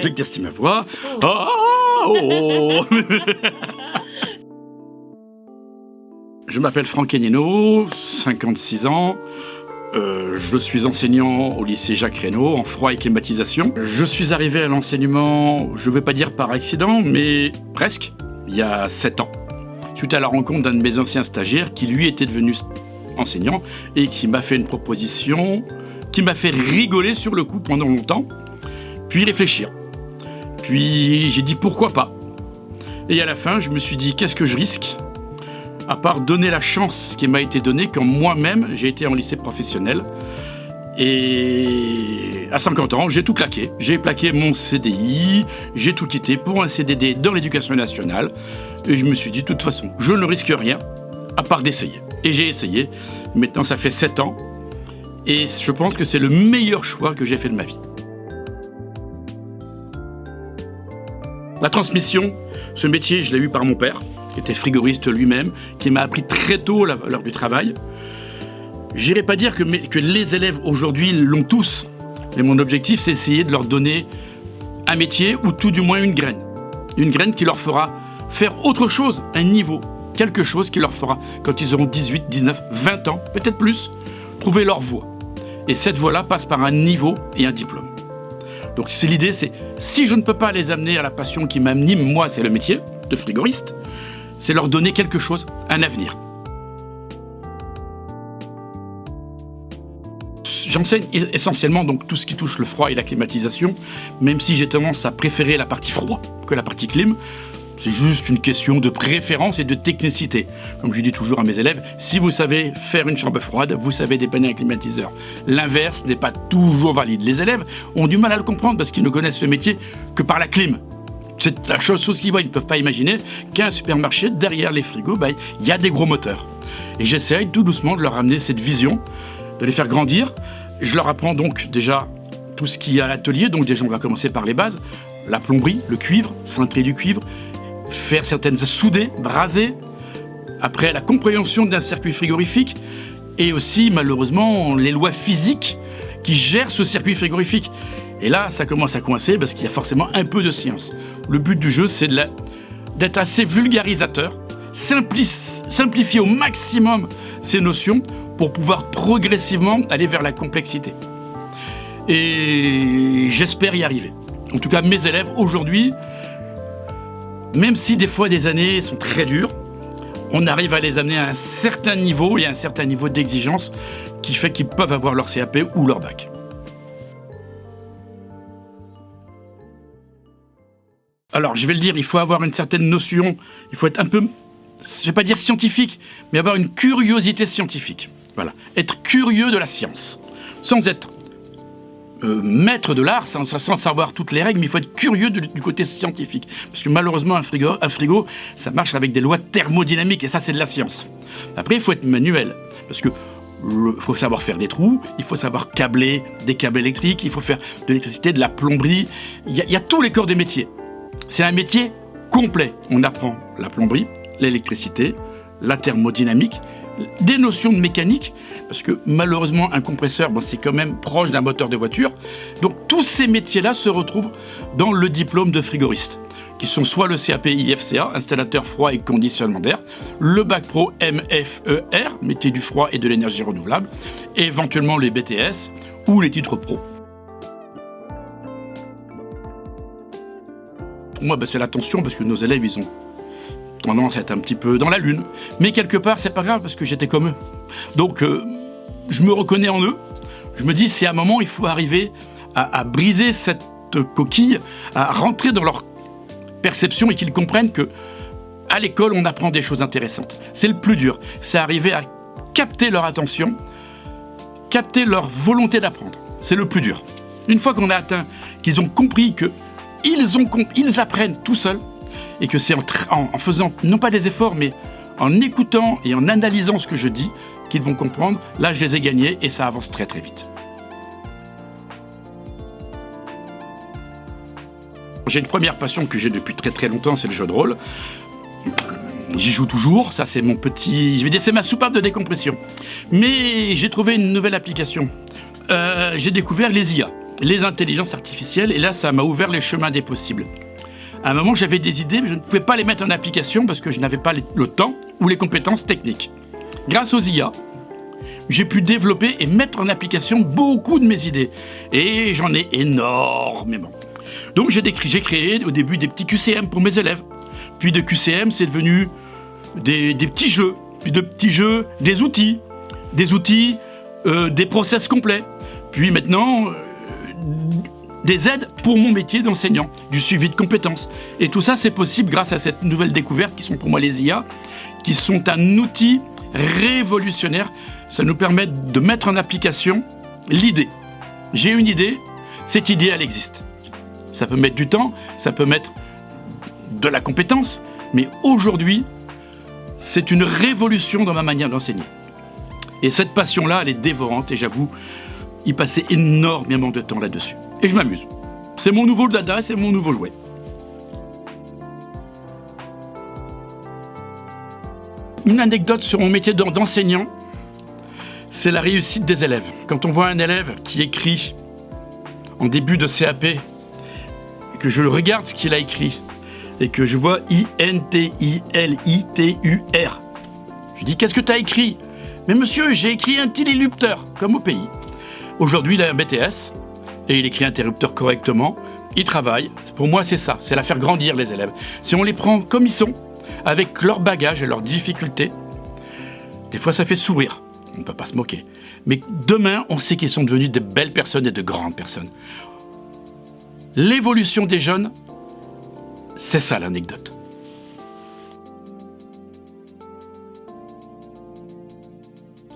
j'éclaircis ma voix. Oh. Je m'appelle Franck Hénéno, 56 ans. Je suis enseignant au lycée Jacques Reynaud en froid et climatisation. Je suis arrivé à l'enseignement, je ne vais pas dire par accident, mais presque, il y a 7 ans. Suite à la rencontre d'un de mes anciens stagiaires qui lui était devenu enseignant et qui m'a fait une proposition qui m'a fait rigoler sur le coup pendant longtemps, puis réfléchir. Puis j'ai dit pourquoi pas. Et à la fin, je me suis dit qu'est-ce que je risque ? À part donner la chance qui m'a été donnée quand moi-même j'ai été en lycée professionnel. Et à 50 ans, j'ai tout claqué. J'ai plaqué mon CDI, j'ai tout quitté pour un CDD dans l'éducation nationale. Et je me suis dit, de toute façon, je ne risque rien à part d'essayer. Et j'ai essayé. Maintenant, ça fait 7 ans. Et je pense que c'est le meilleur choix que j'ai fait de ma vie. La transmission, ce métier, je l'ai eu par mon père, qui était frigoriste lui-même, qui m'a appris très tôt l'heure du travail. J'irai pas dire que les élèves aujourd'hui l'ont tous, mais mon objectif, c'est essayer de leur donner un métier ou tout du moins une graine. Une graine qui leur fera faire autre chose, un niveau, quelque chose qui leur fera, quand ils auront 18, 19, 20 ans, peut-être plus, trouver leur voie. Et cette voie-là passe par un niveau et un diplôme. Donc l'idée, c'est si je ne peux pas les amener à la passion qui m'anime, moi, c'est le métier de frigoriste, c'est leur donner quelque chose, un avenir. J'enseigne essentiellement donc tout ce qui touche le froid et la climatisation, même si j'ai tendance à préférer la partie froid que la partie clim. C'est juste une question de préférence et de technicité. Comme je dis toujours à mes élèves, si vous savez faire une chambre froide, vous savez dépanner un climatiseur. L'inverse n'est pas toujours valide. Les élèves ont du mal à le comprendre parce qu'ils ne connaissent le métier que par la clim. C'est la chose qu'ils voient, ils ne peuvent pas imaginer qu'un supermarché, derrière les frigos, il y a des gros moteurs. Et j'essaye tout doucement de leur amener cette vision, de les faire grandir. Je leur apprends donc déjà tout ce qu'il y a à l'atelier. Donc déjà, on va commencer par les bases. La plomberie, le cuivre, cintrer du cuivre, faire certaines souder, braser. Après, la compréhension d'un circuit frigorifique et aussi, malheureusement, les lois physiques qui gèrent ce circuit frigorifique. Et là, ça commence à coincer parce qu'il y a forcément un peu de science. Le but du jeu, c'est d'être assez vulgarisateur, simplifier au maximum ces notions pour pouvoir progressivement aller vers la complexité. Et j'espère y arriver. En tout cas, mes élèves, aujourd'hui, même si des fois des années sont très dures, on arrive à les amener à un certain niveau et à un certain niveau d'exigence qui fait qu'ils peuvent avoir leur CAP ou leur bac. Alors, je vais le dire, il faut avoir une certaine notion, il faut être un peu, je ne vais pas dire scientifique, mais avoir une curiosité scientifique. Voilà, être curieux de la science, sans être maître de l'art, sans savoir toutes les règles, mais il faut être curieux du côté scientifique. Parce que malheureusement, un frigo, ça marche avec des lois thermodynamiques, et ça, c'est de la science. Après, il faut être manuel, parce que faut savoir faire des trous, il faut savoir câbler des câbles électriques, il faut faire de l'électricité, de la plomberie. Il y a tous les corps de métier. C'est un métier complet. On apprend la plomberie, l'électricité, la thermodynamique, des notions de mécanique, parce que malheureusement, un compresseur, c'est quand même proche d'un moteur de voiture. Donc tous ces métiers-là se retrouvent dans le diplôme de frigoriste, qui sont soit le CAP IFCA, installateur froid et conditionnement d'air, le bac pro MFER, métier du froid et de l'énergie renouvelable, et éventuellement les BTS ou les titres pro. Pour moi, c'est l'attention, parce que nos élèves, ils ont tendance à être un petit peu dans la lune. Mais quelque part, c'est pas grave, parce que j'étais comme eux. Donc, je me reconnais en eux. Je me dis, c'est à un moment, il faut arriver à briser cette coquille, à rentrer dans leur perception et qu'ils comprennent que à l'école, on apprend des choses intéressantes. C'est le plus dur. C'est arriver à capter leur attention, capter leur volonté d'apprendre. C'est le plus dur. Une fois qu'on a atteint, qu'ils ont compris que ils apprennent tout seuls, et que c'est en faisant, non pas des efforts, mais en écoutant et en analysant ce que je dis, qu'ils vont comprendre. Là, je les ai gagnés et ça avance très très vite. J'ai une première passion que j'ai depuis très très longtemps, c'est le jeu de rôle. J'y joue toujours, ça c'est mon petit... Je vais dire, c'est ma soupape de décompression. Mais j'ai trouvé une nouvelle application. J'ai découvert les IA. les intelligences artificielles, et là, ça m'a ouvert les chemins des possibles. À un moment, j'avais des idées, mais je ne pouvais pas les mettre en application parce que je n'avais pas le temps ou les compétences techniques. Grâce aux IA, j'ai pu développer et mettre en application beaucoup de mes idées. Et j'en ai énormément. Donc j'ai créé au début des petits QCM pour mes élèves. Puis de QCM, c'est devenu des petits jeux. Puis de petits jeux, des outils, des process complets. Puis maintenant, des aides pour mon métier d'enseignant, du suivi de compétences. Et tout ça, c'est possible grâce à cette nouvelle découverte qui sont pour moi les IA, qui sont un outil révolutionnaire. Ça nous permet de mettre en application l'idée. J'ai une idée, cette idée, elle existe. Ça peut mettre du temps, ça peut mettre de la compétence, mais aujourd'hui, c'est une révolution dans ma manière d'enseigner. Et cette passion-là, elle est dévorante, et j'avoue, y passer énormément de temps là-dessus. Et je m'amuse. C'est mon nouveau dada, c'est mon nouveau jouet. Une anecdote sur mon métier d'enseignant, c'est la réussite des élèves. Quand on voit un élève qui écrit en début de CAP, et que je le regarde ce qu'il a écrit, et que je vois INTILITUR, je dis, qu'est-ce que tu as écrit? Mais monsieur, j'ai écrit un tililupteur, comme au pays. Aujourd'hui, il a un BTS, et il écrit interrupteur correctement, il travaille. Pour moi, c'est ça, c'est la faire grandir, les élèves. Si on les prend comme ils sont, avec leur bagage et leurs difficultés, des fois ça fait sourire, on ne peut pas se moquer. Mais demain, on sait qu'ils sont devenus de belles personnes et de grandes personnes. L'évolution des jeunes, c'est ça l'anecdote.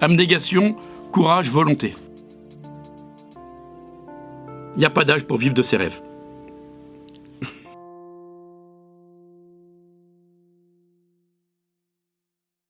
Abnégation, courage, volonté. Il n'y a pas d'âge pour vivre de ses rêves.